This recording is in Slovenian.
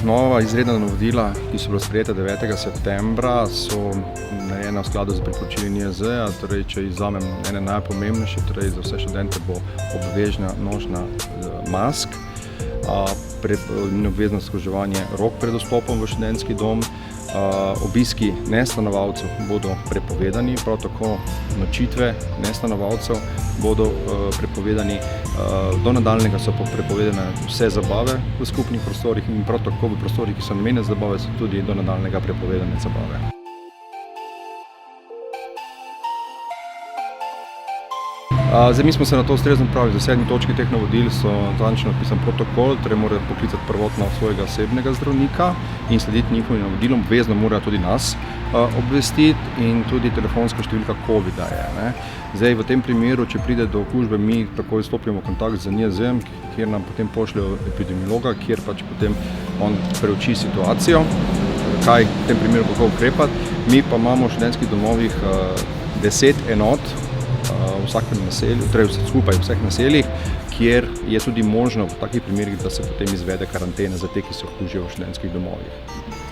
Nova izredna navodila, ki so bila sprejeta 9. septembra, so narejena v skladu z priporočili NIJZ, torej če izvzamem ene najpomembnejše, torej za vse študente bo obvezna nošnja mask, obvezno vzdrževanje rok pred vstopom v študentski dom, obiski nestanovalcev bodo prepovedani, prav tako nočitve nestanovalcev bodo prepovedani. Do nadaljnjega so pa prepovedane vse zabave v skupnih prostorih in prav tako v prostorih, ki so namenjeni za zabave, so tudi do nadaljnjega prepovedane zabave. Zdaj, mi smo se na to ustrezno pripravili. Za 7 točki teh navodil so natančno napisan protokol, torej morajo poklicati prvotno svojega osebnega zdravnika in slediti njihovim navodilom. Obvezno morajo tudi nas obvestiti in tudi telefonska številka COVID-a je. Zdaj, v tem primeru, če pride do okužbe, mi takoj stopimo v kontakt z NIJZ, kjer nam potem pošljejo epidemiologa, kjer pač potem on preuči situacijo, kaj v tem primeru kako ukrepati. Mi pa imamo v študentskih domovih 10 enot v vsakem naselju, torej skupaj v vseh naseljih, kjer je tudi možno v takih primerih, da se potem izvede karantena za te, ki se okužijo v študentskih domovih.